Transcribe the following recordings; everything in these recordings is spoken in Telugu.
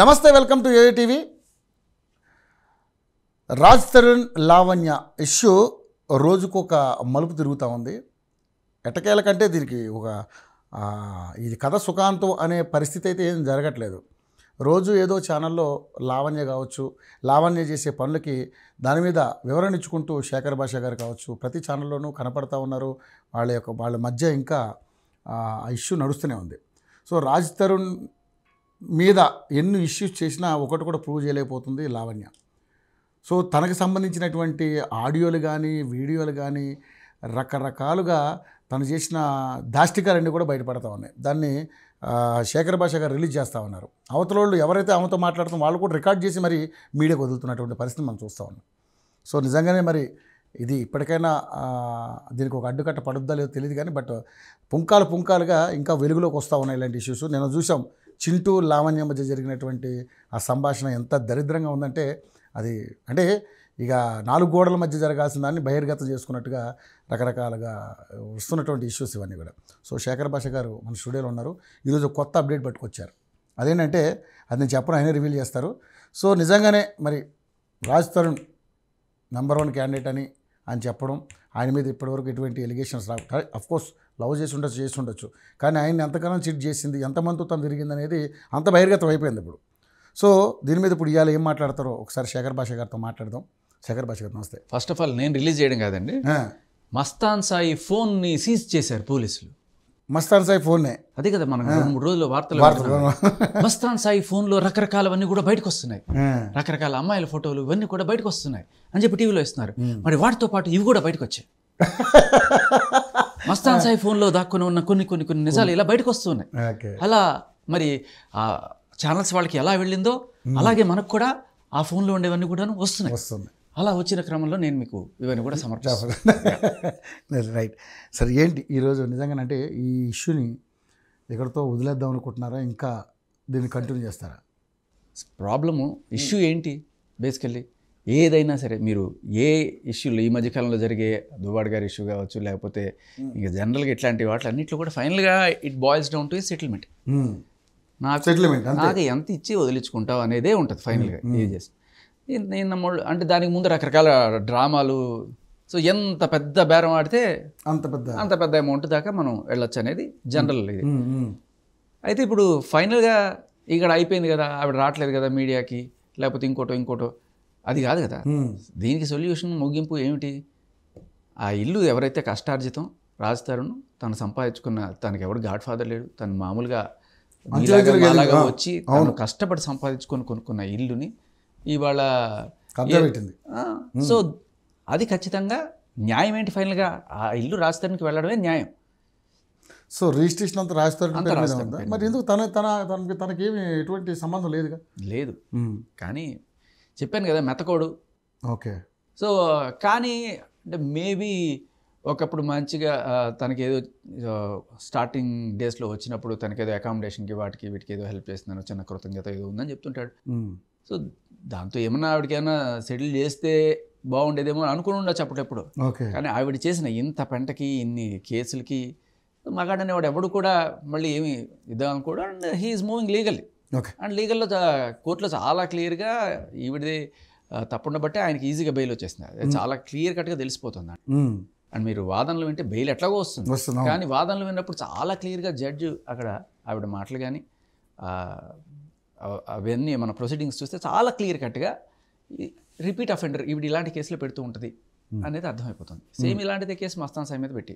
నమస్తే, welcome to AI TV. Raj Tarun Lavanya issue రోజుకొక మలుపు తిరుగుతూ ఉంది. ఎట్టకేల కంటే దీనికి ఇది కథ సుఖాంతం అనే పరిస్థితి అయితే ఏం జరగట్లేదు. రోజు ఏదో ఛానల్లో లావణ్య కావచ్చు, లావణ్య చేసే పనులకి దాని మీద వివరణ ఇచ్చుకుంటూ శేఖర్ భాష గారు కావచ్చు ప్రతి ఛానల్లోనూ కనపడతా ఉన్నారు. వాళ్ళ మధ్య ఇంకా ఆ ఇష్యూ నడుస్తూనే ఉంది. సో రాజ్ తరుణ్ మీద ఎన్ని ఇష్యూస్ చేసినా ఒకటి కూడా ప్రూవ్ చేయలేకపోతుంది లావణ్య. సో తనకు సంబంధించినటువంటి ఆడియోలు కానీ వీడియోలు కానీ రకరకాలుగా తను చేసిన దాష్టికాలన్నీ కూడా బయటపడతా ఉన్నాయి. దాన్ని శేఖర్ భాష గారు రిలీజ్ చేస్తూ ఉన్నారు. అవతల వాళ్ళు ఎవరైతే ఆమెతో మాట్లాడుతున్నారో వాళ్ళు కూడా రికార్డ్ చేసి మరి మీడియాకు వదులుతున్నటువంటి పరిస్థితి మనం చూస్తూ ఉన్నాం. సో నిజంగానే మరి ఇది ఇప్పటికైనా దీనికి ఒక అడ్డుకట్ట పడుద్దా లేదో తెలియదు కానీ బట్ పుంకాలుగా ఇంకా వెలుగులోకి వస్తూ ఉన్నాయి ఇలాంటి ఇష్యూస్. నేను చూసాం చింటూ లావణ్య మధ్య జరిగినటువంటి ఆ సంభాషణ ఎంత దరిద్రంగా ఉందంటే అది అంటే ఇక 4 గోడల మధ్య జరగాల్సిన దాన్ని బహిర్గతం చేసుకున్నట్టుగా రకరకాలుగా వస్తున్నటువంటి ఇష్యూస్ ఇవన్నీ కూడా. సో శేఖర్ భాష గారు మన స్టూడియోలో ఉన్నారు. ఈరోజు కొత్త అప్డేట్ పట్టుకొచ్చారు. అదేంటంటే అది నేను చెప్పను, ఆయనే రివీల్ చేస్తారు. సో నిజంగానే మరి రాజ్ తరుణ్ నెంబర్ 1 క్యాండిడేట్ అని చెప్పడం, ఆయన మీద ఇప్పటివరకు ఎటువంటి ఎలిగేషన్స్ రావు. అఫ్కోర్స్ లవ్ చేసి ఉండొచ్చు కానీ ఆయన్ని ఎంతగానో చిట్ చేసింది, ఎంతమందితో తను తిరిగింది అనేది అంత బహిర్గతం అయిపోయింది ఇప్పుడు. సో దీని మీద ఇప్పుడు ఇవాళ ఏం మాట్లాడతారో ఒకసారి శేఖర్ భాష గారితో మాట్లాడదాం. శేఖర్ భాష గారు నమస్తే. ఫస్ట్ ఆఫ్ ఆల్ నేను రిలీజ్ చేయడం కాదండి, మస్తాన్ సాయి ఫోన్ని సీజ్ చేశారు పోలీసులు. మస్తాన్ సాయి ఫోన్నే అదే కదా మనం 2-3 రోజులు వార్తలు మస్తాన్ సాయి ఫోన్లో రకరకాలవన్నీ కూడా బయటకు వస్తున్నాయి, రకరకాల అమ్మాయిల ఫోటోలు ఇవన్నీ కూడా బయటకు వస్తున్నాయి అని చెప్పి టీవీలో ఇస్తున్నారు. మరి వాటితో పాటు ఇవి కూడా బయటకు వచ్చాయి. మస్తాన్ సాయి ఫోన్లో దాక్కుని ఉన్న కొన్ని నిజాలు ఇలా బయటకు వస్తున్నాయి. అలా మరి ఆ ఛానల్స్ వాళ్ళకి ఎలా వెళ్ళిందో అలాగే మనకు కూడా ఆ ఫోన్లో ఉండేవన్నీ కూడా వస్తున్నాయి. అలా వచ్చిన క్రమంలో నేను మీకు ఇవన్నీ కూడా సమర్పిస్తాను. రైట్. సరే ఏంటి ఈరోజు నిజంగానంటే ఈ ఇష్యూని ఎక్కడితో వదిలేద్దాం అనుకుంటున్నారా, ఇంకా దీన్ని కంటిన్యూ చేస్తారా? ప్రాబ్లము ఇష్యూ ఏంటి? బేసికల్లీ ఏదైనా సరే మీరు ఏ ఇష్యూలు ఈ మధ్యకాలంలో జరిగే దువ్వాడ్ గారి ఇష్యూ కావచ్చు, లేకపోతే ఇంకా జనరల్గా ఇట్లాంటి వాటిలన్నింటిలో కూడా ఫైనల్గా it boils down to settlement. నాకు ఎంత ఇచ్చి వదిలించుకుంటావు అనేదే ఉంటుంది ఫైనల్గా. ఇది చేసి నేను అంటే దానికి ముందు రకరకాల డ్రామాలు. సో ఎంత పెద్ద బేరం ఆడితే అంత పెద్ద అమౌంట్ దాకా మనం వెళ్ళొచ్చు అనేది జనరల్ ఇది. అయితే ఇప్పుడు ఫైనల్గా ఇక్కడ అయిపోయింది కదా, ఆవిడ రావట్లేదు కదా మీడియాకి, లేకపోతే ఇంకోటో అది కాదు కదా. దీనికి సొల్యూషన్ ముగింపు ఏమిటి? ఆ ఇల్లు ఎవరైతే కష్టార్జితం రాజ్ తరుణ్ తను సంపాదించుకున్న, తనకి ఎవడు గాడ్ ఫాదర్ లేడు, తను మామూలుగా అలాగా వచ్చి తను కష్టపడి సంపాదించుకొని కొనుక్కున్న ఇల్లుని ఇవాళ సో అది ఖచ్చితంగా న్యాయం ఏంటి? ఫైనల్గా ఆ ఇల్లు రాజ్ తరుణ్కి వెళ్ళడమే న్యాయం. సో రిజిస్ట్రేషన్ అంతా రాజ్ తరుణ్ మరి ఎందుకు తనకేమి ఎటువంటి సంబంధం లేదుగా? లేదు. కానీ చెప్పాను కదా మెతకోడు. ఓకే. సో కానీ అంటే మేబీ ఒకప్పుడు మంచిగా తనకి ఏదో స్టార్టింగ్ డేస్లో వచ్చినప్పుడు తనకేదో అకామిడేషన్కి వీటికి ఏదో హెల్ప్ చేస్తున్నాను, చిన్న కృతజ్ఞత ఏదో ఉందని చెప్తుంటాడు. సో దాంతో ఏమన్నా ఆవిడకైనా సెటిల్ చేస్తే బాగుండేదేమో అనుకుని ఉండొచ్చు అప్పుడెప్పుడు. కానీ ఆవిడ చేసిన ఇంత పెంటకి ఇన్ని కేసులకి మగాడనేవాడు ఎవడు కూడా మళ్ళీ ఏమి ఇద్దాం అనుకోడు. And he's moving legally. And లీగల్లో కోర్టులో చాలా క్లియర్గా ఈవిడది తప్పుండ బట్టే ఆయనకి ఈజీగా బెయిల్ వచ్చేస్తుంది. చాలా క్లియర్ కట్గా తెలిసిపోతుంది. అండ్ మీరు వాదనలు వింటే బెయిల్ ఎట్లాగో వస్తుంది, కానీ వాదనలు విన్నప్పుడు చాలా క్లియర్గా జడ్జి అక్కడ ఆవిడ మాటలు కానీ అవన్నీ మన ప్రొసీడింగ్స్ చూస్తే చాలా క్లియర్ కట్గా రిపీట్ అఫెండర్ ఈవిడ ఇలాంటి కేసులు పెడుతూ ఉంటుంది అనేది అర్థమైపోతుంది. సేమ్ ఇలాంటిదే కేసు మస్తాన్ సాయి మీద పెట్టి,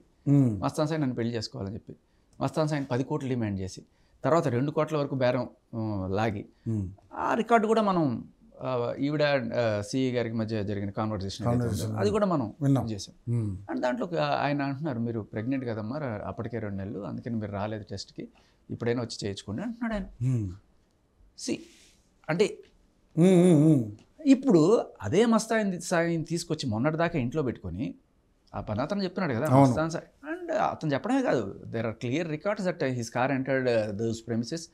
మస్తాన్ సాయి నన్ను పెళ్లి చేసుకోవాలని చెప్పి మస్తాన్ సాయిని 10 కోట్లు డిమాండ్ చేసి తర్వాత 2 కోట్ల వరకు బేరం లాగి ఆ రికార్డు కూడా మనం ఈవిడ సిఈ గారికి మధ్య జరిగిన కాన్వర్సేషన్ అది కూడా మనం చేసాం. అండ్ దాంట్లో ఆయన అంటున్నారు, మీరు ప్రెగ్నెంట్ కదమ్మా, అప్పటికే 2 నెలలు, అందుకని మీరు రాలేదు టెస్ట్కి, ఇప్పుడైనా వచ్చి చేయించుకోండి అంటున్నాడు ఆయన. అంటే ఇప్పుడు అదే మస్తాన్ సాయిని తీసుకొచ్చి మొన్నటిదాకా ఇంట్లో పెట్టుకొని ఆ పని అతను చెప్తున్నాడు కదా మస్తాన్ సాయి. అండ్ అతను చెప్పడమే కాదు, there are clear records that his car entered those premises,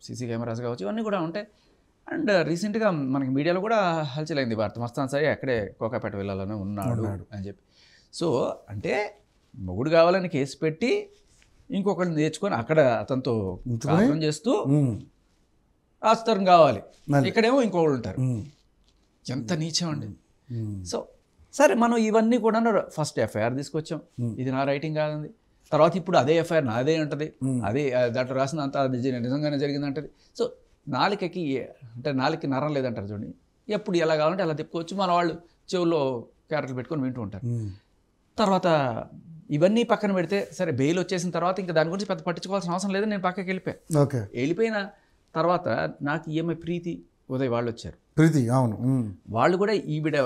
CC cameras కావచ్చు, ఇవన్నీ కూడా ఉంటాయి. అండ్ రీసెంట్గా మనకి మీడియాలో కూడా హల్చలైంది వార్త, మస్తాన్ సాయి అక్కడే కోకాపేట వెళ్ళాలని ఉన్నాడు అని చెప్పి. సో అంటే మొగుడు కావాలని కేసు పెట్టి ఇంకొకరిని నేర్చుకొని అక్కడ అతనితో కాపురం చేస్తూ రాస్తారు కావాలి, ఇక్కడేమో ఇంకొకళ్ళు ఉంటారు. ఎంత నీచం అండి. సో సరే మనం ఇవన్నీ కూడా ఫస్ట్ ఎఫ్ఐఆర్ తీసుకొచ్చాం, ఇది నా రైటింగ్ కాదండి. తర్వాత ఇప్పుడు అదే ఎఫ్ఐఆర్ నాదే ఉంటుంది, అదే దాంట్లో రాసినంత అది నిజంగానే జరిగిందంటది. సో నాలుకకి అంటే నాలుగుకి నరం లేదంటారు చూడండి, ఎప్పుడు ఎలా కావాలంటే అలా తిప్పుకోవచ్చు. మన వాళ్ళు చెవుల్లో క్యారెక్టర్లు పెట్టుకొని వింటూ ఉంటారు. తర్వాత ఇవన్నీ పక్కన పెడితే సరే బెయిల్ వచ్చేసిన తర్వాత ఇంకా దాని గురించి పెద్ద పట్టించుకోవాల్సిన అవసరం లేదు, నేను పక్కకి వెళ్ళిపోయిన తర్వాత నాకు ఈఎంఐ ప్రీతి ఉదయ్ వాళ్ళు వచ్చారు. ప్రీతి అవును, వాళ్ళు కూడా ఈవిడ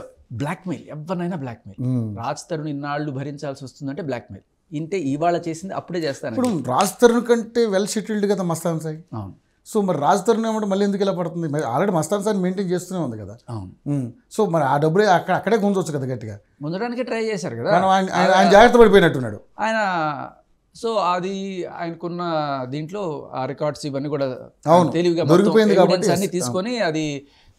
బ్లాక్మెయిల్, ఎవరినైనా బ్లాక్మెయిల్. రాజ్ తరుణ్ ఇన్నాళ్ళు భరించాల్సి వస్తుందంటే బ్లాక్మెయిల్. ఇంటే ఇవాళ చేసింది అప్పుడే చేస్తాను. ఇప్పుడు రాజ్ తరుణ్ కంటే వెల్ సెటిల్డ్ కదా మస్తాన్ సాయి. అవును. సో మరి రాజ్ తరుణ్ ఏమంటే మళ్ళీ ఎందుకు ఇలా పడుతుంది? ఆల్రెడీ మస్తాన్ సాయి మెయింటైన్ చేస్తూనే ఉంది కదా. అవును. సో మరి ఆ డబ్బులే అక్కడే గుంజవచ్చు కదా గట్టిగా. ముందడానికి ట్రై చేశారు కదా, ఆయన జాగ్రత్త పడిపోయినట్టున్నాడు ఆయన. సో అది ఆయనకున్న దీంట్లో ఆ రికార్డ్స్ ఇవన్నీ కూడా తెలివిగా దొరికిపోయింది కాబట్టి అన్ని తీసుకొని అది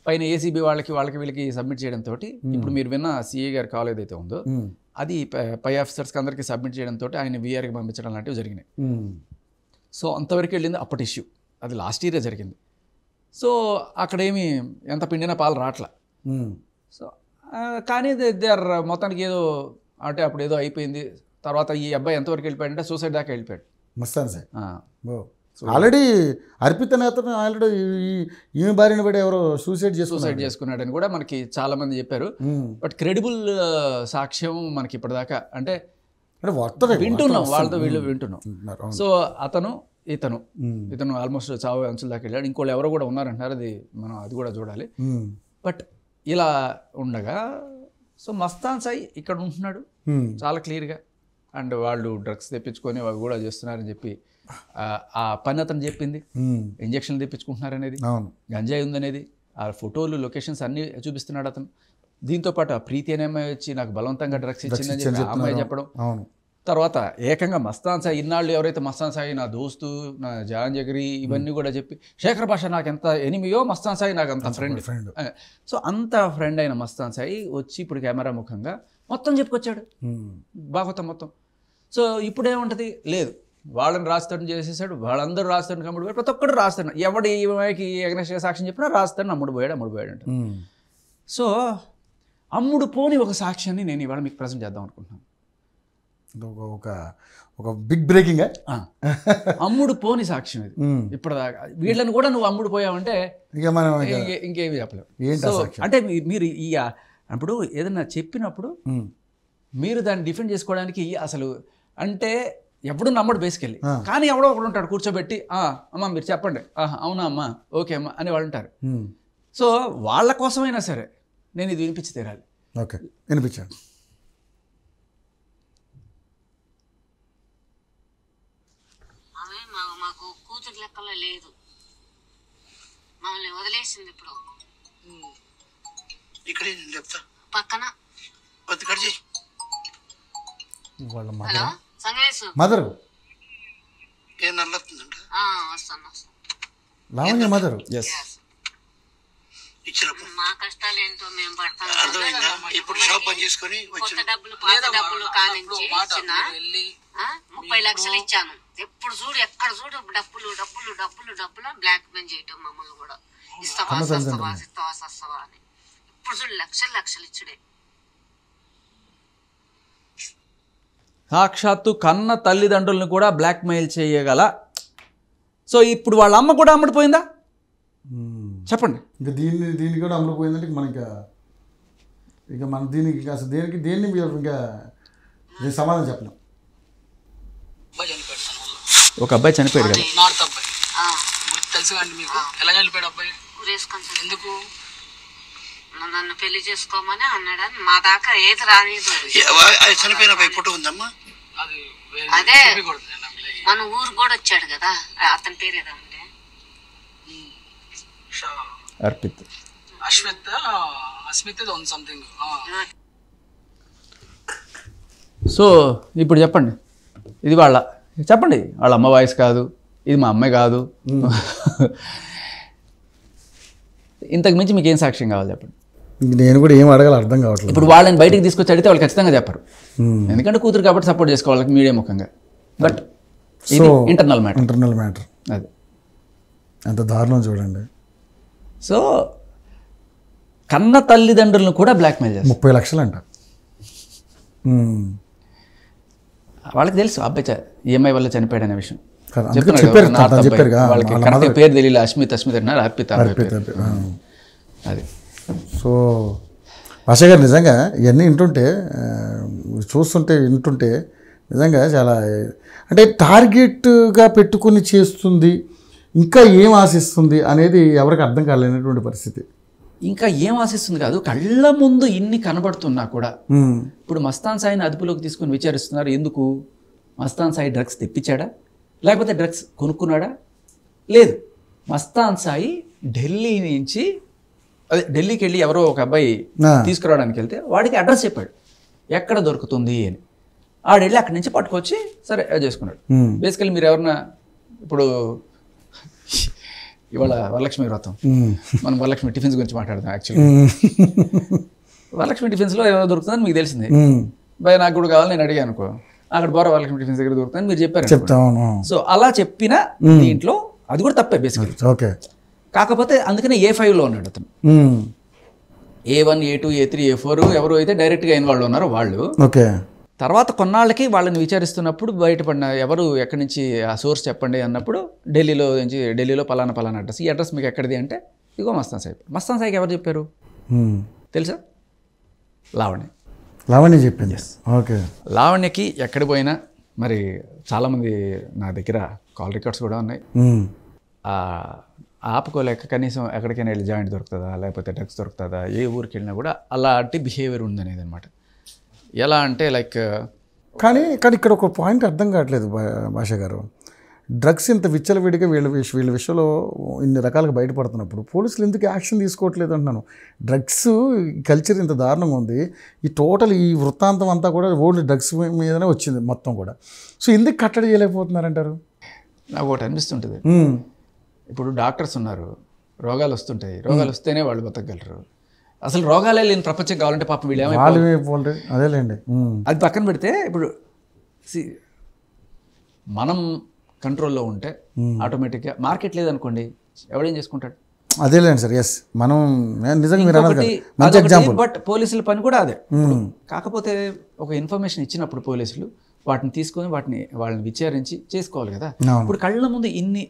పైన ఏసీబీ వాళ్ళకి వీళ్ళకి సబ్మిట్ చేయడంతో ఇప్పుడు మీరు విన్న సిఏ గారి కాల్ ఏదైతే ఉందో అది పై ఆఫీసర్స్కి అందరికీ సబ్మిట్ చేయడంతో ఆయన వీఆర్కి పంపించడం లాంటివి జరిగినాయి. సో అంతవరకు వెళ్ళింది అప్పటి ఇష్యూ, అది లాస్ట్ ఇయరే జరిగింది. సో అక్కడేమి ఎంత పిండిన పాలు రాట్లా. సో కానీ మొత్తానికి ఏదో అంటే అప్పుడు ఏదో అయిపోయింది. తర్వాత ఈ అబ్బాయి ఎంతవరకు వెళ్ళిపోయాడంటే సూసైడ్ దాకా వెళ్ళిపోయాడు మస్తాన్ సార్. ఆల్రెడీ అర్పిత నేతను ఆల్రెడీ ఈమె బారిన పడి ఎవరో సూసైడ్ చేసుకున్నాడని కూడా మనకి చాలా మంది చెప్పారు. బట్ క్రెడిబుల్ సాక్ష్యం మనకి ఇప్పటిదాకా అంటే వింటున్నాం, వాళ్ళతో వీళ్ళు వింటున్నాం. సో ఇతను ఆల్మోస్ట్ చావు అంచుల దాకా వెళ్ళాడు. ఇంకోళ్ళు ఎవరో కూడా ఉన్నారంటున్నారు, అది కూడా చూడాలి. బట్ ఇలా ఉండగా సో మస్తాన్ సాయి ఇక్కడ ఉంటున్నాడు చాలా క్లియర్గా. అండ్ వాళ్ళు డ్రగ్స్ తెప్పించుకొని అవి కూడా చేస్తున్నారని చెప్పి ఆ పని అతను చెప్పింది. ఇంజక్షన్లు తెప్పించుకుంటున్నారనేది, గంజాయి ఉందనేది, ఆ ఫోటోలు లొకేషన్స్ అన్నీ చూపిస్తున్నాడు అతను. దీంతోపాటు ఆ ప్రీతి అనే అమ్మాయి వచ్చి నాకు బలవంతంగా డ్రగ్స్ ఇచ్చిందని చెప్పి ఆ అమ్మాయి చెప్పడం. తర్వాత ఏకంగా మస్తాన్ సాయి ఇన్నాళ్ళు ఎవరైతే మస్తాన్ సాయి నా దోస్తు, నా జాన్ జగరి ఇవన్నీ కూడా చెప్పి శేఖర్ భాష నాకు ఎంత ఎనిమియో మస్తాన్ సాయి నాకు అంత ఫ్రెండ్. సో అంత ఫ్రెండ్ అయిన మస్తాన్ సాయి వచ్చి ఇప్పుడు కెమెరా ముఖంగా మొత్తం చెప్పుకొచ్చాడు భాగవతం మొత్తం. సో ఇప్పుడు ఏముంటుంది, లేదు వాళ్ళని రాస్తాడు చేసేసాడు, వాళ్ళందరూ రాస్తాడు కమ్ముడు పోయాడు, ప్రతి ఒక్కడు రాస్తాడు. ఎవడు ఈమెకి ఎగ్నెస్ట్గా సాక్ష్యం చెప్పినా రాస్తాడు, అమ్ముడు పోయాడు అంట. సో అమ్ముడు పోని ఒక సాక్ష్యాన్ని నేను ఇవాళ మీకు ప్రజెంట్ చేద్దాం అనుకుంటున్నాను. ఒక బిగ్ బ్రేకింగ్ అమ్ముడు పోని సాక్ష్యం ఇది. ఇప్పటిదాకా వీళ్ళని కూడా నువ్వు అమ్ముడు పోయావంటే ఇక మనం ఇంకేమి చెప్పలేవు. అంటే మీరు అప్పుడు ఏదన్నా చెప్పినప్పుడు మీరు దాన్ని డిఫెండ్ చేసుకోవడానికి అసలు అంటే ఎవడు నమ్మడు బేసికల్లీ. కానీ ఎవడో ఒకడు ఉంటాడు కూర్చోబెట్టి అమ్మ మీరు చెప్పండి, అవునా అమ్మా, ఓకే అమ్మా అని వాళ్ళు ఉంటారు. సో వాళ్ళ కోసమైనా సరే నేను ఇది వినిపించి తీరాలి. ఓకే, వినిపించాను. మాకు కూతురు లెక్కలో లేదు, మమ్మల్ని వదిలేసింది. ఇప్పుడు ఇక్కడే చెప్తా పక్కన వాళ్ళ సంగేశ్ మదర్ ఏం నల్లతుందంట. వస్తాను లావణ్య మదర్ ఇచ్చినప్పుడు మా కష్టాలు ఏంటో మేము పడతాం. అర్థమైందా? ఇప్పుడు షాప్ బంద్ చేసుకొని కొత్త డబ్బులు పాత డబ్బులు కానించి ఇచ్చిన 30 లక్షలు ఇచ్చాను. ఎప్పుడు చూడు ఎక్కడ చూడు డబ్బులు డబ్బులు డబ్బులు డబ్బులు బ్లాక్ మెయిల్ చేయటం మమ్మల్ని కూడా. ఇస్తావా అని ఇప్పుడు చూడు లక్షలు ఇచ్చుడే. సాక్షాత్తు కన్న తల్లిదండ్రులను కూడా బ్లాక్మెయిల్ చేయగల. సో ఇప్పుడు వాళ్ళ అమ్మ కూడా అమ్ముడిపోయిందా చెప్పండి. ఇంకా దీన్ని కూడా అమ్ముడిపోయిందంటే మనం ఇక మన దీనికి అసలు దేన్ని ఇంకా సమాధానం చెప్పలేం. ఒక అబ్బాయి చనిపోయాడు కదా, నార్త్ అబ్బాయి తెలుసు అండి మీకు. ఎలా చనిపోయాడు అబ్బాయి? ఎందుకు నన్ను పెళ్లి చేసుకోమని అన్నాడని మా దాకా ఏది రానిదు. చనిపోయిన అబ్బాయి ఫోటో ఉందమ్మా. అదే మన ఊరు కూడా వచ్చాడు కదా, అతని పేరు ఏదంటే అర్పిత్ అస్మిత్ సంథింగ్. సో ఇప్పుడు చెప్పండి, ఇది చెప్పండి వాళ్ళ అమ్మ వాయిస్ కాదు, ఇది మా అమ్మాయి కాదు. ఇంతకు మించి మీకు ఏం సాక్ష్యం కావాలి చెప్పండి. నేను కూడా ఏం అడగాలి అర్థం కావట్లేదు. ఇప్పుడు వాళ్ళని బయటికి తీసుకొచ్చి అడిగితే వాళ్ళు ఖచ్చితంగా చెప్పరు, ఎందుకంటే కూతురు కాబట్టి సపోర్ట్ చేసుకోవాలి మీడియా ముఖంగా. బట్ ఇంటర్నల్ మ్యాటర్ అది ఎంత దారుణం చూడండి. సో కన్న తల్లిదండ్రులను కూడా బ్లాక్మెయిల్ చేస్తారు. 30 లక్షలు అంట. వాళ్ళకి తెలుసు అబ్బాయి ఈఎంఐ వల్ల చనిపోయాడు అనే విషయం. చెప్పారు వాళ్ళకి కరెక్ట్ పేరు తెలియదు, అస్మిత్ అంటున్నారు, అర్పిత. అది సో భాష గారు నిజంగా ఇవన్నీ వింటుంటే వింటుంటే నిజంగా చాలా అంటే టార్గెట్గా పెట్టుకుని చేస్తుంది, ఇంకా ఏం ఆశిస్తుంది అనేది ఎవరికి అర్థం కాలేనటువంటి పరిస్థితి. ఇంకా ఏం ఆశిస్తుంది కాదు, కళ్ళ ముందు ఇన్ని కనబడుతున్నా కూడా. ఇప్పుడు మస్తాన్ సాయిని అదుపులోకి తీసుకుని విచారిస్తున్నారు. ఎందుకు? మస్తాన్ సాయి డ్రగ్స్ తెప్పించాడా, లేకపోతే డ్రగ్స్ కొనుక్కున్నాడా? లేదు. మస్తాన్ సాయి ఢిల్లీ నుంచి ఢిల్లీకి వెళ్ళి ఎవరో ఒక అబ్బాయి తీసుకురావడానికి వెళ్తే వాడికి అడ్రస్ చెప్పాడు ఎక్కడ దొరుకుతుంది అని. ఆడెళ్ళి అక్కడి నుంచి పట్టుకొచ్చి సరే చేసుకున్నాడు. బేసికల్లీ మీరు ఎవరన్నా ఇప్పుడు ఇవాళ వరలక్ష్మి వ్రతం, మనం వరలక్ష్మి టిఫిన్స్ గురించి మాట్లాడదాం. యాక్చువల్లీ వరలక్ష్మి టిఫిన్స్లో ఏదో దొరుకుతుందని మీకు తెలిసింది. భయ నాకు కూడా కావాలి నేను అడిగాను అనుకో, అక్కడ బోర వరలక్ష్మి టిఫిన్స్ దగ్గర దొరుకుతుందని మీరు చెప్పారు. సో అలా చెప్పిన దీంట్లో అది కూడా తప్పే బేసికల్లీ. ఓకే. కాకపోతే అందుకనే A5లో ఉన్నాడు అతను. A1, A2, A3, A4 ఎవరు అయితే డైరెక్ట్గా ఇన్వాల్వ్ ఉన్నారో వాళ్ళు. ఓకే. తర్వాత కొన్నాళ్ళకి వాళ్ళని విచారిస్తున్నప్పుడు బయటపడిన ఎవరు ఎక్కడి నుంచి ఆ సోర్స్ చెప్పండి అన్నప్పుడు ఢిల్లీలో పలానా అడ్రస్, ఈ అడ్రస్ మీకు ఎక్కడిది అంటే ఇగో మస్తాన్ సాయి. మస్తాన్ సాయికి ఎవరు చెప్పారు తెలుసా? లావణ్య చెప్పింది. ఓకే. లావణ్యకి ఎక్కడ పోయినా మరి చాలామంది నా దగ్గర కాల్ రికార్డ్స్ కూడా ఉన్నాయి. ఆపుకోలేక కనీసం ఎక్కడికైనా వెళ్ళి జాయింట్ దొరుకుతుందా, లేకపోతే డ్రగ్స్ దొరుకుతుందా, ఏ ఊరికి వెళ్ళినా కూడా అలాంటి బిహేవియర్ ఉందనేది అనమాట. ఎలా అంటే లైక్ కానీ ఇక్కడ ఒక పాయింట్ అర్థం కావట్లేదు భాష గారు. డ్రగ్స్ ఇంత విచ్చలవిడిగా వీళ్ళ విషయంలో ఇన్ని రకాలుగా బయటపడుతున్నప్పుడు పోలీసులు ఎందుకు యాక్షన్ తీసుకోవట్లేదు అంటున్నాను. డ్రగ్స్ కల్చర్ ఇంత దారుణంగా ఉంది. ఈ వృత్తాంతం అంతా కూడా ఓన్లీ డ్రగ్స్ మీదనే వచ్చింది మొత్తం కూడా. సో ఎందుకు కట్టడి చేయలేకపోతున్నారంటారు? నాకు ఒకటి అనిపిస్తుంటుంది. ఇప్పుడు డాక్టర్స్ ఉన్నారు, రోగాలు వస్తుంటాయి, రోగాలు వస్తేనే వాళ్ళు బతకగలరు. అసలు రోగాలే లేని ప్రపంచం కావాలంటే పాపం వీళ్ళు అదేలేండి. అది పక్కన పెడితే ఇప్పుడు మనం కంట్రోల్లో ఉంటే ఆటోమేటిక్గా మార్కెట్ లేదనుకోండి ఎవడేం చేసుకుంటాడు? అదేలేండి సార్. ఎస్, మనం నిజంగా మంచి ఎగ్జాంపుల్. బట్ పోలీసుల పని కూడా అదే. కాకపోతే ఒక ఇన్ఫర్మేషన్ ఇచ్చినప్పుడు పోలీసులు వాటిని తీసుకొని వాళ్ళని విచారించి చేసుకోవాలి కదా. ఇప్పుడు కళ్ళ ముందు ఇన్ని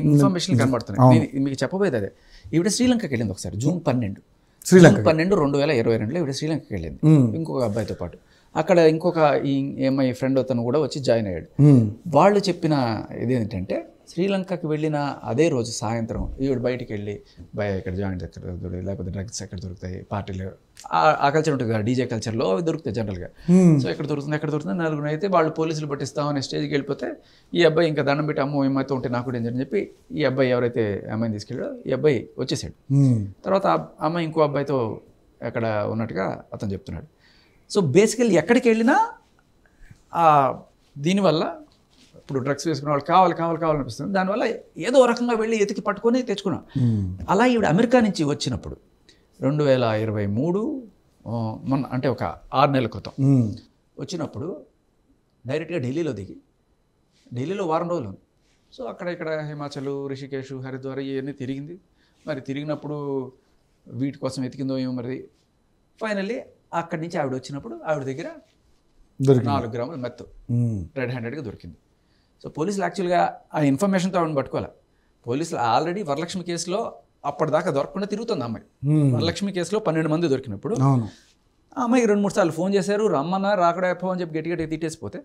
ఇన్ఫర్మేషన్ కనబడుతున్నాయి. మీకు చెప్పబోయేది అదే. ఈవిడ శ్రీలంకకి వెళ్ళింది ఒకసారి జూన్ 12, 2022లో ఈవిడ శ్రీలంకకి వెళ్ళింది ఇంకొక అబ్బాయితో పాటు. అక్కడ ఇంకొక ఏమై ఫ్రెండ్ అతను కూడా వచ్చి జాయిన్ అయ్యాడు. వాళ్ళు చెప్పిన ఇదేంటంటే శ్రీలంకకి వెళ్ళిన అదే రోజు సాయంత్రం ఈవిడ బయటికి వెళ్ళి ఇక్కడ జాయింట్ ఎక్కడ దొరుకుతాయి, లేకపోతే డ్రగ్స్ ఎక్కడ దొరుకుతాయి, పార్టీలు ఆ కల్చర్ ఉంటుంది కదా, డీజే కల్చర్లో అవి దొరుకుతాయి జనరల్గా. సో ఎక్కడ దొరుకుతుంది నలుగురు అయితే వాళ్ళు పోలీసులు పట్టిస్తామని స్టేజ్కి వెళ్ళిపోతే ఈ అబ్బాయి ఇంకా దండం పెట్టి అమ్మో ఏమైతే ఉంటే నాకు కూడా అని చెప్పి ఈ అబ్బాయి ఎవరైతే అమ్మాయిని తీసుకెళ్ళాడో ఈ అబ్బాయి వచ్చేసాడు. తర్వాత అమ్మాయి ఇంకో అబ్బాయితో ఎక్కడ ఉన్నట్టుగా అతను చెప్తున్నాడు. సో బేసికల్లీ ఎక్కడికి వెళ్ళినా దీనివల్ల ఇప్పుడు డ్రగ్స్ వేసుకునే వాళ్ళు కావాలనిపిస్తుంది. దానివల్ల ఏదో రకంగా వెళ్ళి ఎతికి పట్టుకొని తెచ్చుకున్నాం. అలా ఈవిడ అమెరికా నుంచి వచ్చినప్పుడు 2023 మొన్న అంటే ఒక 6 నెలల క్రితం వచ్చినప్పుడు డైరెక్ట్గా ఢిల్లీలో దిగి ఢిల్లీలో వారం రోజులు. సో అక్కడ ఇక్కడ హిమాచల్, రిషికేష్, హరిద్వార్ ఇవన్నీ తిరిగింది. మరి తిరిగినప్పుడు వీటి కోసం ఎతికిందో ఏమో మరి. ఫైనల్లీ అక్కడి నుంచి ఆవిడ వచ్చినప్పుడు ఆవిడ దగ్గర 4 గ్రాముల మెత్తు రెడ్ హ్యాండెడ్గా దొరికింది. సో పోలీసులు యాక్చువల్గా ఆ ఇన్ఫర్మేషన్తో ఆవిడని పట్టుకోవాలి. పోలీసులు ఆల్రెడీ వరలక్ష్మి కేసులో అప్పటిదాకా దొరకకుండా తిరుగుతుంది అమ్మాయి. వరలక్ష్మి కేసులో 12 మంది దొరికినప్పుడు ఆ అమ్మాయికి 2-3 సార్లు ఫోన్ చేశారు, రమ్మన్నా రాకడైపో అని చెప్పి గట్టిగా తిట్టేసిపోతే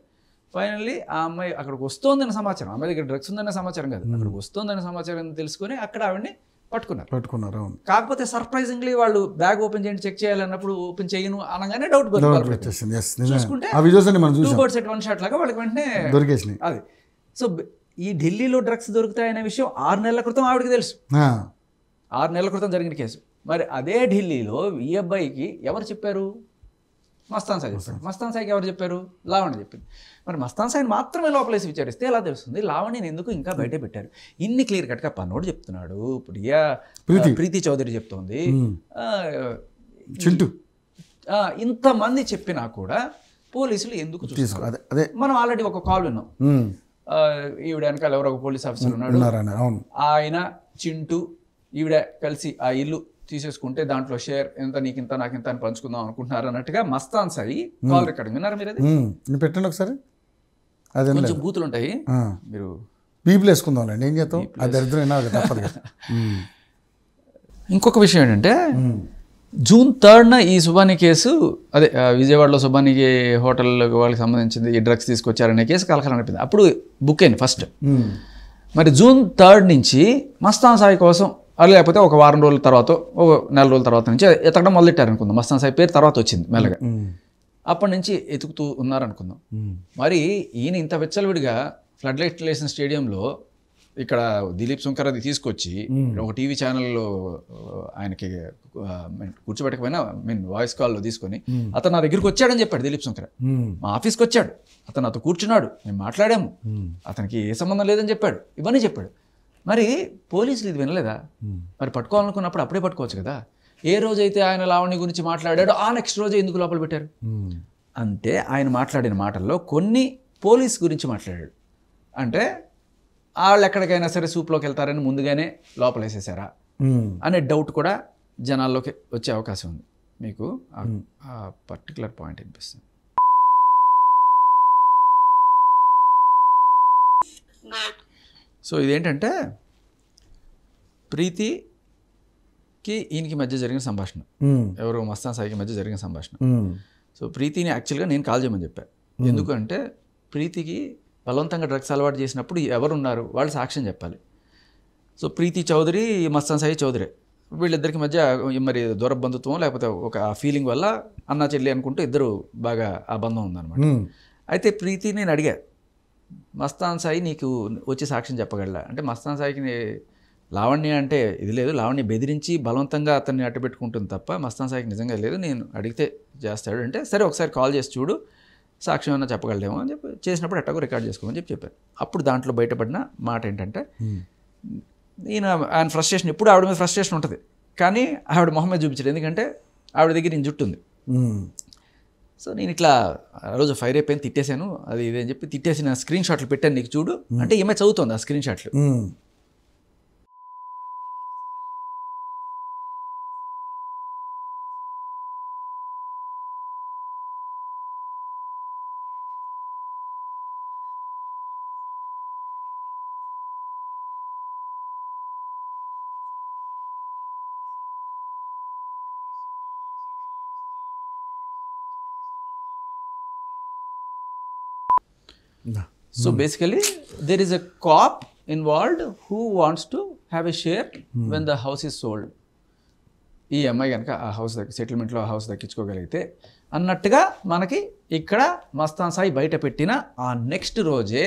ఫైనల్లీ ఆ అమ్మాయి అక్కడికి వస్తోందనే సమాచారం, అమ్మాయి దగ్గర డ్రగ్స్ ఉందనే సమాచారం కాదు, అక్కడికి వస్తోందనే సమాచారం తెలుసుకొని అక్కడ ఆవిడని పట్టుకున్నారు. కాకపోతే సర్ప్రైజింగ్లీ వాళ్ళు బ్యాగ్ ఓపెన్ చేయండి చెక్ చేయాలన్నప్పుడు ఓపెన్ చేయను అనగానే డౌట్ చూసుకుంటే 2 birds at 1 shot లాగా వాళ్ళకి వెంటనే దొరికేసినాయి. అది సో ఈ ఢిల్లీలో డ్రగ్స్ దొరుకుతాయనే విషయం 6 నెలల క్రితం ఆవిడకి తెలుసు. 6 నెలల క్రితం జరిగిన కేసు. మరి అదే ఢిల్లీలో ఈ అబ్బాయికి ఎవరు చెప్పారు? మస్తాన్ సాయి చెప్పారు. మస్తాన్ సాయికి ఎవరు చెప్పారు? లావణ్య చెప్పింది. మరి మస్తాన్ సాయిని మాత్రమే లోపలేసి విచారిస్తే ఎలా తెలుస్తుంది? లావణ్యని ఎందుకు ఇంకా బయట పెట్టారు? ఇన్ని క్లియర్ కట్గా పన్నోడు చెప్తున్నాడు, ప్రీతి చౌదరి చెప్తోంది, చింటూ ఇంతమంది చెప్పినా కూడా పోలీసులు ఎందుకు చూస్తున్నారు? మనం ఆల్రెడీ ఒక కాల్ విన్నాం. ఈవిడ వెనకాల ఎవరో ఒక పోలీస్ ఆఫీసర్ ఉన్నాడు, ఆయన చింటూ ఈవిడ కలిసి ఆ ఇల్లు తీసేసుకుంటే దాంట్లో షేర్ ఎంత నీకు ఇంత నాకు ఇంత అని పంచుకుందాం అనుకుంటున్నారు అన్నట్టుగా మస్తాన్ సాయి కాల్ రికార్డింగ్ విన్నారా మీరు? అది నేను పెట్టండి ఒకసారి. అదే కొంచెం బూతులు ఉంటాయి, మీరు బీపులు వేసుకుందాంలేండి, ఏం చేద్దాం, అది దరిద్రం అయినా తప్పదు కదా. ఇంకొక విషయం ఏంటంటే జూన్ 3న ఈ సుబాని కేసు, అదే విజయవాడలో సుబానికి హోటల్ వాళ్ళకి సంబంధించింది ఈ డ్రగ్స్ తీసుకొచ్చారనే కేసు కలకలం నడిపింది. అప్పుడు బుక్ అయింది ఫస్ట్. మరి జూన్ 3 నుంచి మస్తాన్ సాయి కోసం లేకపోతే ఒక వారం రోజుల తర్వాత ఒక నెల రోజుల తర్వాత నుంచి ఎతకడం మొదలెట్టారు అనుకుందాం. మస్తాన్ సాయి పేరు తర్వాత వచ్చింది మెల్లగా. అప్పటి నుంచి ఎతుకుతూ ఉన్నారనుకుందాం. మరి ఈయన ఇంత విచ్చలవిడిగా ఫ్లడ్ లైట్ లేసిన స్టేడియంలో ఇక్కడ దిలీప్ శంకర్ అది తీసుకొచ్చి ఒక టీవీ ఛానల్లో ఆయనకి కూర్చోబెట్టకపోయినా వాయిస్ కాల్లో తీసుకొని అతను నా దగ్గరికి వచ్చాడని చెప్పాడు దిలీప్ శంకర్. మా ఆఫీస్కి వచ్చాడు, అతను నాతో కూర్చున్నాడు, మేము మాట్లాడాము, అతనికి ఏ సంబంధం లేదని చెప్పాడు, ఇవన్నీ చెప్పాడు. మరి పోలీసులు ఇది వినలేదా? మరి పట్టుకోవాలనుకున్నప్పుడు అప్పుడే పట్టుకోవచ్చు కదా. ఏ రోజైతే ఆయన లావణ్య గురించి మాట్లాడాడో ఆ నెక్స్ట్ రోజే ఎందుకు లోపల పెట్టారు? అంటే ఆయన మాట్లాడిన మాటల్లో కొన్ని పోలీస్ గురించి మాట్లాడాడు. అంటే వాళ్ళు ఎక్కడికైనా సరే సూప్లోకి వెళ్తారని ముందుగానే లోపల వేసేసారా అనే డౌట్ కూడా జనాల్లోకి వచ్చే అవకాశం ఉంది. మీకు ఆ పర్టికులర్ పాయింట్ అనిపిస్తుంది. సో ఇదేంటంటే ప్రీతికి ఈయనకి మధ్య జరిగిన సంభాషణ, ఎవరు మస్తాన్ సాయికి మధ్య జరిగిన సంభాషణ. సో ప్రీతిని యాక్చువల్గా నేను కాల్ చేయమని చెప్పాను. ఎందుకంటే ప్రీతికి బలవంతంగా డ్రగ్స్ అలవాటు చేసినప్పుడు ఎవరున్నారు వాళ్ళు సాక్ష్యం చెప్పాలి. సో ప్రీతి చౌదరి, మస్తాన్ సాయి చౌదరి, వీళ్ళిద్దరికి మధ్య మరి దూర బంధుత్వం లేకపోతే ఒక ఫీలింగ్ వల్ల అన్న చెల్లి అనుకుంటూ ఇద్దరు బాగా ఆ బంధం ఉందన్నమాట. అయితే ప్రీతి నేను అడిగా, మస్తాన్ సాయి నీకు వచ్చి సాక్ష్యం చెప్పగలరా అంటే, మస్తాన్ సాయికి లావణ్య అంటే ఇది లేదు, లావణ్య బెదిరించి బలవంతంగా అతన్ని అడ్డుపెట్టుకుంటుంది తప్ప మస్తాన్ సాయికి నిజంగా లేదు, నేను అడిగితే చేస్తాడు అంటే, సరే ఒకసారి కాల్ చేసి చూడు సాక్ష్యం ఏమన్నా చెప్పగలడేమో అని చెప్పి చేసినప్పుడు ఎట్టాగో రికార్డ్ చేసుకోమని చెప్పారు. అప్పుడు దాంట్లో బయటపడిన మాట ఏంటంటే, ఆయన ఫ్రస్ట్రేషన్ ఎప్పుడు ఆవిడ మీద ఫ్రస్ట్రేషన్ ఉంటుంది కానీ ఆవిడ మొహం మీద చూపించారు, ఎందుకంటే ఆవిడ దగ్గర నేను జుట్టు ఉంది. సో నేను ఇట్లా ఆ రోజు ఫైర్ అయిపోయింది, తిట్టేశాను అది ఇదే అని చెప్పి తిట్టేసిన స్క్రీన్ షాట్లు పెట్టాను నీకు చూడు అంటే ఈమె చదువుతుంది ఆ స్క్రీన్ షాట్లు. So basically there is a cop involved who wants to have a share when the house is sold. ఈ అమ్మాయి కనుక ఆ హౌస్ సెటిల్మెంట్లో ఆ హౌస్ దక్కించుకోగలిగితే అన్నట్టుగా మనకి ఇక్కడ మస్తాన్ సాయి బయట పెట్టిన ఆ నెక్స్ట్ రోజే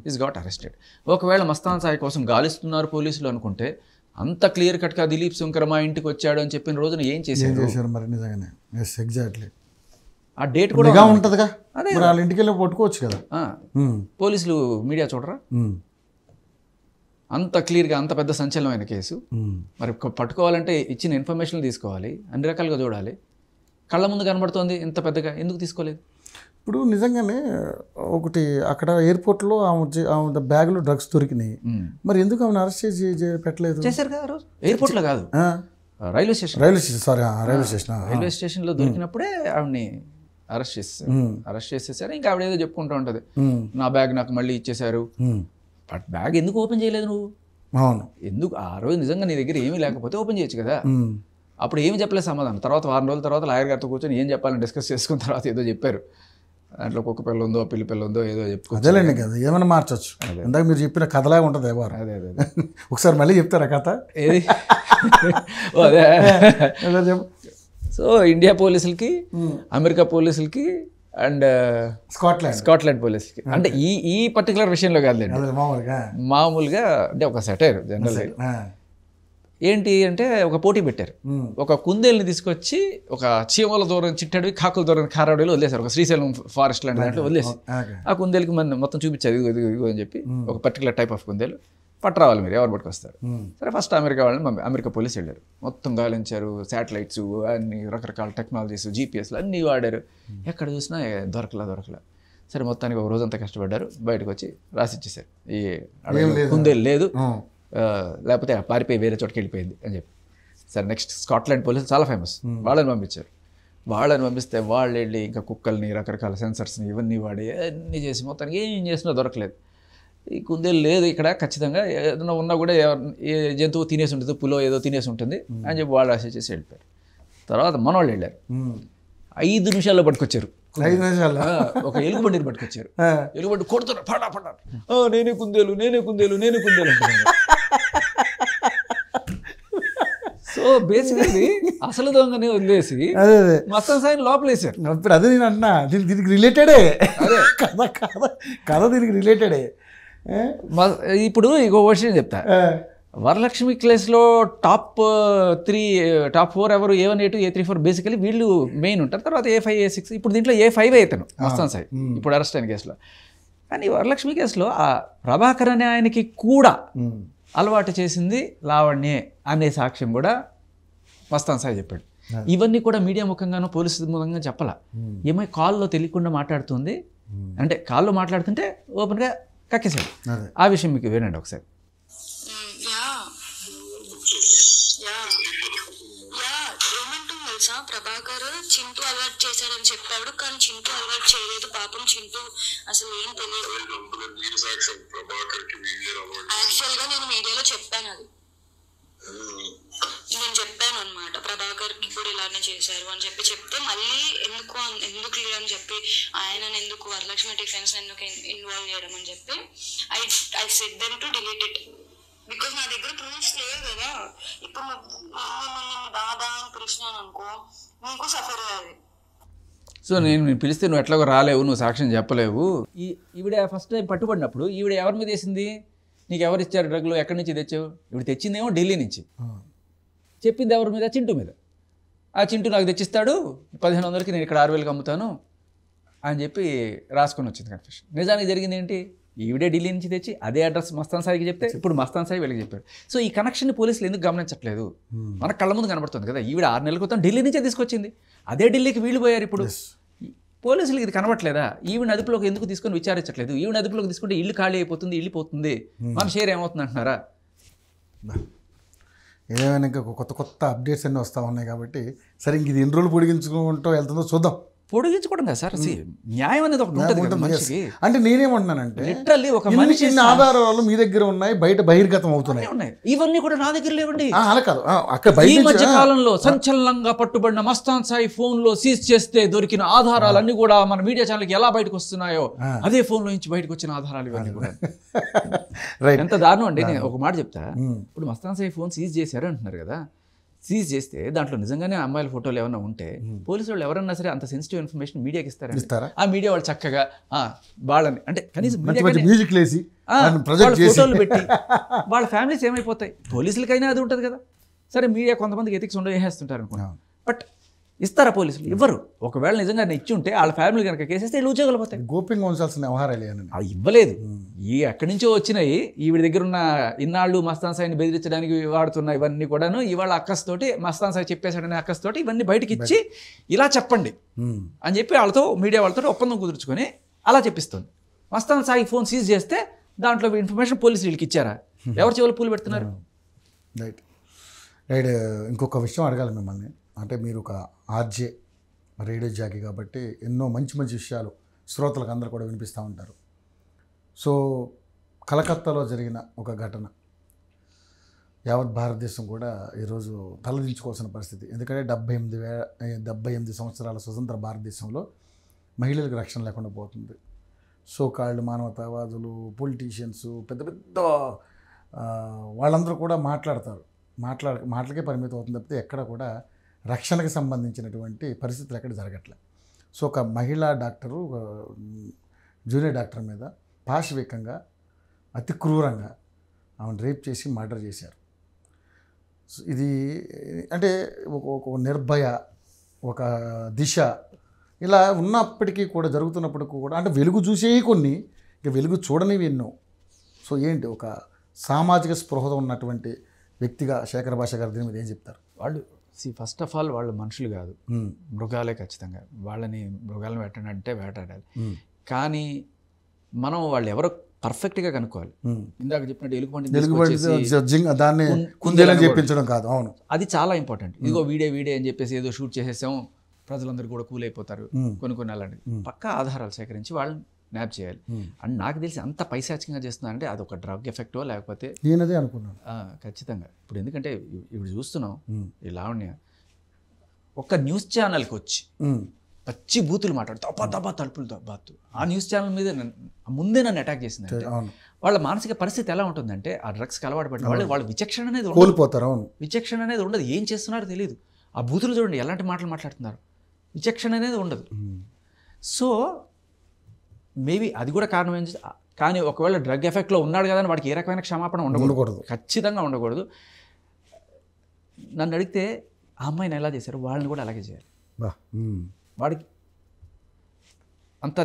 ఈజ్ గాట్ అరెస్టెడ్. ఒకవేళ మస్తాన్ సాయి కోసం గాలిస్తున్నారు పోలీసులు అనుకుంటే అంత క్లియర్ కట్గా దిలీప్ శంకర్ మా ఇంటికి వచ్చాడు అని చెప్పిన రోజున ఏం చేశారు మరి నిజంగానే ఎగ్జాక్ట్లీ ఆ డేట్ కూడా ఉంటుందిగా, వాళ్ళ ఇంటికి వెళ్ళి పట్టుకోవచ్చు కదా. పోలీసులు మీడియా చూడరా? అంత క్లియర్గా అంత పెద్ద సంచలనమైన కేసు. మరి పట్టుకోవాలంటే ఇచ్చిన ఇన్ఫర్మేషన్ తీసుకోవాలి, అన్ని రకాలుగా చూడాలి. కళ్ళ ముందు కనబడుతోంది ఇంత పెద్దగా, ఎందుకు తీసుకోలేదు? ఇప్పుడు నిజంగానే ఒకటి అక్కడ ఎయిర్పోర్ట్లో ఆమె బ్యాగ్లో డ్రగ్స్ దొరికినాయి, మరి ఎందుకు ఆమెను అరెస్ట్ చేసి పెట్టలేదు? చేశారు కదా రోజు, ఎయిర్పోర్ట్లో కాదు, రైల్వే స్టేషన్ రైల్వే స్టేషన్లో దొరికినప్పుడే ఆవిడని అరెస్ట్ చేసేసారు. ఇంకా ఆవిడ ఏదో చెప్పుకుంటూ ఉంటుంది, నా బ్యాగ్ నాకు మళ్ళీ ఇచ్చేశారు. బట్ బ్యాగ్ ఎందుకు ఓపెన్ చేయలేదు నువ్వు? అవును, ఎందుకు ఆ రోజు నిజంగా నీ దగ్గర ఏమీ లేకపోతే ఓపెన్ చేయొచ్చు కదా. అప్పుడు ఏమి చెప్పలేదు సమాధానం. తర్వాత వారం రోజుల తర్వాత లాయర్ గారితో కూర్చొని ఏం చెప్పాలని డిస్కస్ చేసుకున్న తర్వాత ఏదో చెప్పారు. దాంట్లో కుక్క పిల్ల ఉందో పిల్లి పిల్ల ఉందో ఏదో చెప్పుకోలేండి కదా, ఏమైనా మార్చొచ్చు. ఇందాక మీరు చెప్పిన కథలాగా ఉంటుంది. అదే అదే ఒకసారి మళ్ళీ చెప్తారా కథ? ఏది? అదే. సో ఇండియా పోలీసులకి, అమెరికా పోలీసులకి అండ్ స్కాట్లాండ్ పోలీసులకి, అంటే ఈ పర్టికులర్ విషయంలో కాదులేండి, మామూలుగా అంటే ఒక సెటైర్ జనరల్ ఏంటి అంటే ఒక పోటీ పెట్టారు. ఒక కుందేల్ని తీసుకొచ్చి ఒక చీమల దూరం చిట్టడివి, కాకుల దూరం కారాడవిలో వదిలేశారు. ఒక శ్రీశైలం ఫారెస్ట్ లాంటి దాంట్లో వదిలేసి ఆ కుందేలకి మొత్తం చూపించారు, ఇదిగో అని చెప్పి ఒక పర్టికులర్ టైప్ ఆఫ్ కుందేలు పట్టరావాలి, మీరు ఎవరు పట్టుకొస్తారు. సరే ఫస్ట్ అమెరికా వాళ్ళని అమెరికా పోలీసు వెళ్ళారు, మొత్తం గాలించారు, శాటిలైట్స్ అన్ని రకరకాల టెక్నాలజీస్, జీపీఎస్లు అన్నీ వాడారు, ఎక్కడ చూసినా దొరకలా. సరే మొత్తానికి ఒక రోజంతా కష్టపడ్డారు, బయటకు వచ్చి రాసిచ్చేసారు, ఈ కుందేలు లేదు, లేకపోతే పారిపోయి వేరే చోటుకి వెళ్ళిపోయింది అని చెప్పి. సరే నెక్స్ట్ స్కాట్లాండ్ పోలీసులు చాలా ఫేమస్, వాళ్ళని పంపించారు. వాళ్ళని పంపిస్తే వాళ్ళు వెళ్ళి ఇంకా కుక్కల్ని రకరకాల సెన్సర్స్ని ఇవన్నీ వాడి అన్నీ చేసి మొత్తానికి ఏం చేసినా దొరకలేదు. ఈ కుందేలు లేదు ఇక్కడ, ఖచ్చితంగా ఏదైనా ఉన్నా కూడా ఏ జంతువు తినేసి ఉంటుంది, పులో ఏదో తినేసి ఉంటుంది అని చెప్పి వాళ్ళు ఆశ చేసి వెళ్ళిపోయారు. తర్వాత మనవాళ్ళు వెళ్ళారు, 5 నిమిషాల్లో పట్టుకొచ్చారు. 5 నిమిషాలు ఒక ఎలుగుబండిని పట్టుకొచ్చారు. ఎలుగుబండి కొడుతున్నారు, పడా పడా, నేనే కుందేలు నేనే కుందేలు నేనే కుందేలు అంటున్నారు. సో బేసికల్లీ అసలు దొంగని వదిలేసి మస్తాన్ సాయిని లోపలేసారు. ఇప్పుడు అదే నేను అంటున్నా, దీనికి రిలేటెడే కథ దీనికి రిలేటెడే. ఇప్పుడు ఇంకో విషయం చెప్తా. వరలక్ష్మి కేసులో టాప్ 4 ఎవరు, A1 A2 A3 4 బేసికలీ వీళ్ళు మెయిన్ ఉంటారు. తర్వాత A5 A6, ఇప్పుడు దీంట్లో A5 అవుతాను మస్తాన్ సాయి ఇప్పుడు అరెస్ట్ అయిన కేసులో. కానీ వరలక్ష్మి కేసులో ఆ ప్రభాకర్ అనే ఆయనకి కూడా అలవాటు చేసింది లావణ్యే అనే సాక్ష్యం కూడా మస్తాన్ సాయి చెప్పాడు. ఇవన్నీ కూడా మీడియా ముఖంగానో పోలీసు ముఖంగా చెప్పాల. ఏమో కాల్లో తెలియకుండా మాట్లాడుతుంది అంటే కాల్లో మాట్లాడుతుంటే ఓపెన్గా కక్కేసాడు. ఆ విషయం మీకు వినండి ఒకసారి. ప్రభాకర్ చింటూ అలవాటు చేశాడని చెప్పాడు, కానీ చింటూ అలవాటు చేయలేదు. పాపం చింటూ అసలు ఏం తెలియదు. యాక్చువల్ గా నేను మీడియాలో చెప్పాను, అది నేను చెప్పాను అనమాట. ప్రభాకర్ కి కూడా ఇలానే చేశారు అని చెప్తే మళ్ళీ ఎందుకు అని చెప్పి ఆయన ఎందుకు వరలక్ష్మి డిఫెన్స్ ఎందుకు ఇన్వాల్వ్ చేయడం అని చెప్పి I said them to delete it, because నా దగ్గర ప్రూఫ్స్ లేవు కదా. ఇప్పుడు దాదా అని పిలిచినాను అనుకో, నీకు సఫర్ అయ్యాలి. సో నేను పిలిస్తే నువ్వు ఎట్లాగో రాలేవు, నువ్వు సాక్ష్యం చెప్పలేవు. ఈవిడ ఫస్ట్ టైం పట్టుబడినప్పుడు ఈవిడ ఎవరి మీద వేసింది, నీకు ఎవరు ఇచ్చారు డ్రగ్లు, ఎక్కడి నుంచి తెచ్చావు? ఇప్పుడు తెచ్చిందేమో ఢిల్లీ నుంచి, చెప్పింది ఎవరి మీద? చింటూ మీద. ఆ చింటూ నాకు తెచ్చిస్తాడు, 1500కి నేను ఇక్కడ 6000కి అమ్ముతాను అని చెప్పి రాసుకొని వచ్చింది కన్ఫెషన్. నిజానికి జరిగింది ఏంటి? ఈవిడే ఢిల్లీ నుంచి తెచ్చి అదే అడ్రస్ మస్తాన్ సాయికి చెప్తే ఇప్పుడు మస్తాన్ సాయి వీళ్ళకి చెప్పాడు. సో ఈ కనెక్షన్ పోలీసులు ఎందుకు గమనించట్లేదు? మన కళ్ళ ముందు కనబడుతుంది కదా. ఈవిడ 6 నెలల క్రితం ఢిల్లీ నుంచే తీసుకొచ్చింది, అదే ఢిల్లీకి వీళ్ళు పోయారు. ఇప్పుడు పోలీసులకి ఇది కనబట్లేదా? ఈవిడ అదుపులోకి ఎందుకు తీసుకొని విచారించట్లేదు? ఈవిడ అదుపులోకి తీసుకుంటే ఇల్లు ఖాళీ అయిపోతుంది, ఇల్లు పోతుంది, మన షేర్ ఏమవుతుంది అంటున్నారా? ఏదైనా ఇంకా కొత్త అప్డేట్స్ అన్నీ వస్తూ ఉన్నాయి కాబట్టి సరే ఇంక ఇది ఎన్ని రోజులు పొడిగించుకుంటూ వెళ్తుందో చూద్దాం. పొడిగించుకోవడం కదా సార్, న్యాయం అనేది ఒకటి ఉంటుంది మనిషికి. అంటే నేనేమంటున్నానంటే లిటరల్లీ ఒక మనిషి ఆధారాలు మీ దగ్గర ఉన్నాయి, బయట బహిర్గతం అవుతున్నాయి. ఇవన్నీ కూడా నా దగ్గర లేవండి. అలా కాదు, అక్కడ ఈ మధ్య కాలంలో సంచలనంగా పట్టుబడిన మస్తాన్ సాయి ఫోన్ లో సీజ్ చేస్తే దొరికిన ఆధారాలన్నీ కూడా మన మీడియా ఛానల్కి ఎలా బయటకు వస్తున్నాయో అదే ఫోన్ లో నుంచి బయటకు వచ్చిన ఆధారాలు ఇవన్నీ కూడా. ఎంత దారుణం అండి. నేను ఒక మాట చెప్తా. ఇప్పుడు మస్తాన్ సాయి ఫోన్ సీజ్ చేశారు అంటున్నారు కదా, సీజ్ చేస్తే దాంట్లో నిజంగానే అమ్మాయిల ఫోటోలు ఏమైనా ఉంటే పోలీసు వాళ్ళు ఎవరన్నా సరే అంత సెన్సిటివ్ ఇన్ఫర్మేషన్ మీడియాకి ఇస్తారా? ఆ మీడియా వాళ్ళు చక్కగా వాళ్ళని అంటే కనీసం ఫోటోలు పెట్టి వాళ్ళ ఫ్యామిలీస్ ఏమైపోతాయి? పోలీసులకైనా అది ఉంటుంది కదా. సరే మీడియా కొంతమందికి ఎథిక్స్ ఉండవు, వేసేస్తుంటారు అనుకున్నాను. బట్ ఇస్తారా పోలీసులు? ఇవ్వరు. ఒకవేళ నిజంగా ఇచ్చి ఉంటే వాళ్ళ ఫ్యామిలీ కనుక కేసేస్తే వీళ్ళు ఉద్యోగాలు పోతాయి. గోప్యంగా ఉంచాల్సిన వ్యవహారాలు అవి ఇవ్వలేదు. ఎక్కడి నుంచో వచ్చినాయి. ఈవిడ దగ్గర ఉన్న ఇన్నాళ్ళు మస్తాన్ సాయిని బెదిరించడానికి వాడుతున్న ఇవన్నీ కూడాను ఇవాళ అక్కస్తోటి మస్తాన్ సాయి చెప్పేశాడనే అక్కస్తోటి ఇవన్నీ బయటకి ఇచ్చి ఇలా చెప్పండి అని చెప్పి వాళ్ళతో మీడియా వాళ్ళతో ఒప్పందం కుదుర్చుకొని అలా చెప్పిస్తుంది. మస్తాన్ సాయి ఫోన్ సీజ్ చేస్తే దాంట్లో ఇన్ఫర్మేషన్ పోలీసులు వీళ్ళకి ఇచ్చారా? ఎవరు చెవులు పూలు పెడుతున్నారు? Right right. ఇంకొక విషయం అడగాలి మిమ్మల్ని. అంటే మీరు ఒక ఆర్జే రేడియో జాకీ కాబట్టి ఎన్నో మంచి విషయాలు శ్రోతలకు అందరూ కూడా వినిపిస్తూ ఉంటారు. సో కలకత్తాలో జరిగిన ఒక ఘటన యావత్ భారతదేశం కూడా ఈరోజు తలదించుకోవాల్సిన పరిస్థితి. ఎందుకంటే 78 సంవత్సరాల స్వతంత్ర భారతదేశంలో మహిళలకు రక్షణ లేకుండా పోతుంది. సో కాళ్ళు మానవతావాదులు, పొలిటీషియన్స్, పెద్ద వాళ్ళందరూ కూడా మాటలకే పరిమితం అవుతుంది తప్పితే ఎక్కడ కూడా రక్షణకు సంబంధించినటువంటి పరిస్థితులు ఎక్కడ జరగట్లేదు. సో ఒక మహిళా డాక్టరు జూనియర్ డాక్టర్ మీద పాశవికంగా అతి క్రూరంగా ఆమెను రేప్ చేసి మర్డర్ చేశారు. ఇది అంటే ఒక నిర్భయ, ఒక దిశ ఇలా ఉన్నప్పటికీ కూడా జరుగుతున్నప్పటికీ కూడా అంటే వెలుగు చూసేవి కొన్ని, ఇక వెలుగు చూడనివి ఎన్నో. సో ఏంటి ఒక సామాజిక స్పృహ ఉన్నటువంటి వ్యక్తిగా శేఖర్ భాష గారు దీని మీద ఏం చెప్తారు? ఫస్ట్ ఆఫ్ ఆల్ వాళ్ళు మనుషులు కాదు, మృగాలే. ఖచ్చితంగా వాళ్ళని మృగాలను వేటాడంటే వేటాడాలి. కానీ మనం వాళ్ళు ఎవరో పర్ఫెక్ట్గా కనుక్కోవాలి. ఇందాక చెప్పినట్టు ఎలుగుబంటి దాన్ని కుందేలని చెప్పించడం కాదు. అవును, అది చాలా ఇంపార్టెంట్. ఇదిగో వీడే అని చెప్పేసి ఏదో షూట్ చేసేసాం, ప్రజలందరూ కూడా కూల్ అయిపోతారు. కొన్ని అలాంటివి పక్కా ఆధారాలు సేకరించి వాళ్ళని న్యాప్ చేయాలి. అండ్ నాకు తెలిసి అంత పైశాచికంగా చేస్తున్నారంటే అది ఒక డ్రగ్ ఎఫెక్టో లేకపోతే నేనదే అనుకున్నాను. ఖచ్చితంగా. ఇప్పుడు ఎందుకంటే ఇప్పుడు చూస్తున్నాం ఈ లావణ్య ఒక న్యూస్ ఛానల్కి వచ్చి పచ్చి బూతులు మాట్లాడుతూ అబ్బా తలుపులు బాత్తు ఆ న్యూస్ ఛానల్ మీద ముందే నన్ను అటాక్ చేసింది. వాళ్ళ మానసిక పరిస్థితి ఎలా ఉంటుందంటే ఆ డ్రగ్స్కి అలవాటు పడిన వాళ్ళ విచక్షణ అనేది కోల్పోతారు. విచక్షణ అనేది ఉండదు. ఏం చేస్తున్నారో తెలియదు. ఆ బూతులు చూడండి ఎలాంటి మాటలు మాట్లాడుతున్నారు. విచక్షణ అనేది ఉండదు. సో మేబీ అది కూడా కారణం ఏంటి. కానీ ఒకవేళ డ్రగ్ ఎఫెక్ట్లో ఉన్నాడు కదా అని వాడికి ఏ రకమైన క్షమాపణ ఉండకూడదు. ఖచ్చితంగా ఉండకూడదు. నన్ను అడిగితే ఆ అమ్మాయిని ఎలా చేశారు వాళ్ళని కూడా అలాగే చేయాలి. వాడికి అంత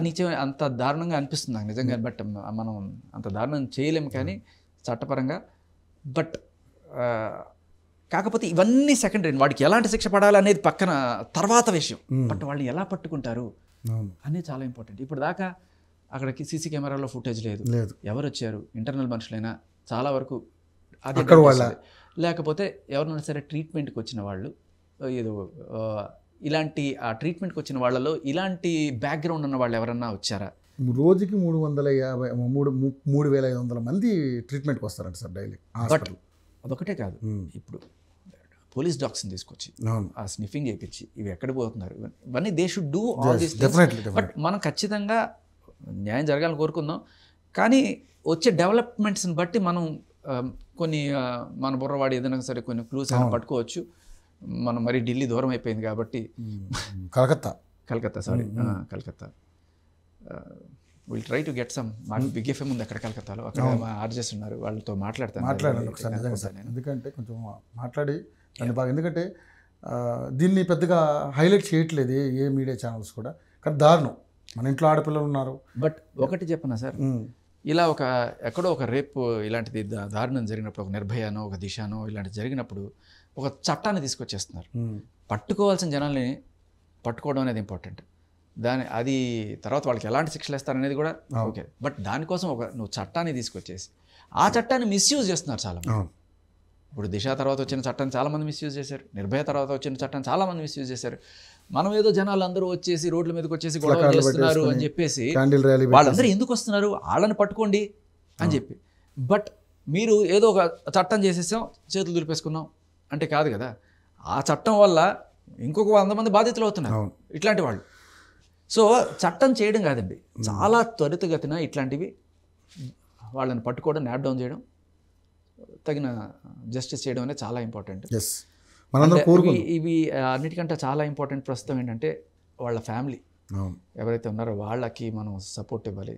అంత దారుణంగా అనిపిస్తుంది నాకు నిజంగా. బట్ మనం అంత దారుణం చేయలేము కానీ చట్టపరంగా. బట్ కాకపోతే ఇవన్నీ సెకండరీ. వాడికి ఎలాంటి శిక్ష పడాలి అనేది పక్కన తర్వాత విషయం. బట్ వాళ్ళని ఎలా పట్టుకుంటారు అనేది చాలా ఇంపార్టెంట్. ఇప్పుడు దాకా అక్కడికి సీసీ కెమెరాలో ఫుటేజ్ లేదు, ఎవరు వచ్చారు, ఇంటర్నల్ మనుషులైనా చాలా వరకు అది లేకపోతే ఎవరినైనా సరే ట్రీట్మెంట్కి వచ్చిన వాళ్ళు ఏదో ఇలాంటి ఆ ట్రీట్మెంట్కి వచ్చిన వాళ్ళలో ఇలాంటి బ్యాక్గ్రౌండ్ ఉన్న వాళ్ళు ఎవరన్నా వచ్చారా? రోజుకి 3,500 మంది ట్రీట్మెంట్కి వస్తారంట సార్ డైలీ. బట్ అదొకటే కాదు, ఇప్పుడు పోలీస్ డాగ్స్ని తీసుకొచ్చి ఆ స్నిఫింగ్ చేయించి ఇవి ఎక్కడికి పోతున్నారు ఇవన్నీ they should do all this. But మనం ఖచ్చితంగా న్యాయం జరగాలని కోరుకుందాం. కానీ వచ్చే డెవలప్మెంట్స్ని బట్టి మనం కొన్ని మన బుర్రవాడి ఏదైనా సరే కొన్ని క్లూస్ అయినా పట్టుకోవచ్చు. మనం మరి ఢిల్లీ దూరం అయిపోయింది కాబట్టి Calcutta will try to get some. మాకు బిగ్ ఎఫ్ఎం ఉంది అక్కడ కలకత్తాలో, అక్కడ మా ఆర్జెస్ ఉన్నారు, వాళ్ళతో మాట్లాడండి ఒకసారి. ఎందుకంటే కొంచెం మాట్లాడి దాన్ని బాగా, ఎందుకంటే దీన్ని పెద్దగా హైలైట్ చేయట్లేదు ఏ మీడియా ఛానల్స్ కూడా. కానీ దారుణం, మన ఇంట్లో ఆడపిల్లలు ఉన్నారు. బట్ ఒకటి చెప్పనా సార్, ఇలా ఎక్కడో ఒక రేపు ఇలాంటిది దారుణం జరిగినప్పుడు, ఒక నిర్భయానో ఒక దిశానో ఇలాంటిది జరిగినప్పుడు ఒక చట్టాన్ని తీసుకొచ్చేస్తున్నారు. పట్టుకోవాల్సిన జనాల్ని పట్టుకోవడం అనేది ఇంపార్టెంట్. అది తర్వాత వాళ్ళకి ఎలాంటి శిక్షలు వేస్తారనేది కూడా ఓకే. బట్ దానికోసం నువ్వు చట్టాన్ని తీసుకొచ్చేసి ఆ చట్టాన్ని మిస్యూజ్ చేస్తున్నారు చాలా. ఇప్పుడు దిశ తర్వాత వచ్చిన చట్టాన్ని చాలామంది మిస్యూజ్ చేశారు, నిర్భయ తర్వాత వచ్చిన చట్టాన్ని చాలామంది మిస్యూజ్ చేశారు. మనం ఏదో జనాలు అందరూ వచ్చేసి రోడ్ల మీదకి వచ్చేసి గొడవ చేస్తున్నారు అని చెప్పేసి వాళ్ళందరూ ఎందుకు వస్తున్నారు, వాళ్ళని పట్టుకోండి అని చెప్పి. బట్ మీరు ఏదో ఒక చట్టం చేసేసాం చేతులు దులిపేసుకున్నాం అంటే కాదు కదా. ఆ చట్టం వల్ల ఇంకొక 100 మంది బాధితులు అవుతున్నారు ఇట్లాంటి వాళ్ళు. సో చట్టం చేయడం కాదండి, చాలా త్వరితగతిన ఇట్లాంటివి వాళ్ళని పట్టుకోవడం, న్యాప్ డౌన్ చేయడం, తగిన జస్టిస్ చేయడం అనేది చాలా ఇంపార్టెంట్. ఇవి అన్నిటికంటే చాలా ఇంపార్టెంట్ ప్రస్తుతం ఏంటంటే వాళ్ళ ఫ్యామిలీ ఎవరైతే ఉన్నారో వాళ్ళకి మనం సపోర్ట్ ఇవ్వాలి.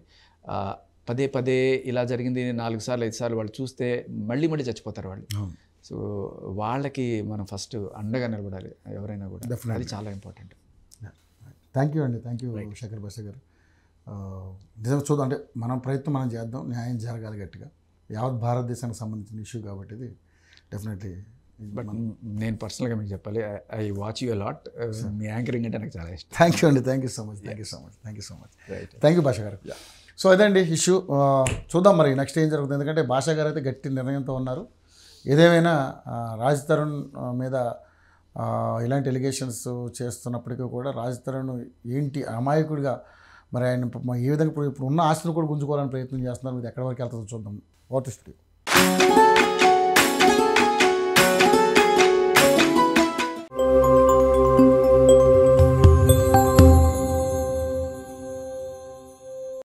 పదే ఇలా జరిగింది 4 సార్లు 5 సార్లు వాళ్ళు చూస్తే మళ్ళీ చచ్చిపోతారు వాళ్ళు. సో వాళ్ళకి మనం ఫస్ట్ అండగా నిలబడాలి ఎవరైనా కూడా, అది చాలా ఇంపార్టెంట్. థ్యాంక్ యూ అండి, థ్యాంక్ యూ శేఖర్ భాష గారు. నిజంగా చూద్దాం, అంటే మనం ప్రయత్నం మనం చేద్దాం, న్యాయం జరగాలి గట్టిగా. యావత్ భారతదేశానికి సంబంధించిన ఇష్యూ కాబట్టి ఇది డెఫినెట్లీ. బట్ నేను పర్సనల్గా మీకు చెప్పాలి, I watch you lot. Me anchoring అంటే నాకు చాలా ఇష్టం. థ్యాంక్ యూ అండి, thank you so much. Thank you భాష గారు. సో అదండి ఇష్యూ. చూద్దాం మరి నెక్స్ట్ ఏం జరుగుతుంది, ఎందుకంటే భాష గారు అయితే గట్టి నిర్ణయంతో ఉన్నారు. ఏదేమైనా రాజ్ తరుణ్ మీద ఇలాంటి ఎలిగేషన్స్ చేస్తున్నప్పటికీ కూడా రాజ్ తరుణ్ ఏంటి అమాయకుడిగా మరి ఆయన ఏ విధంగా ఇప్పుడు ఉన్న ఆస్తిని కూడా గుంజుకోవాలని ప్రయత్నం చేస్తున్నారు. ఇది ఎక్కడి వరకు వెళ్తుందో చూద్దాం. What is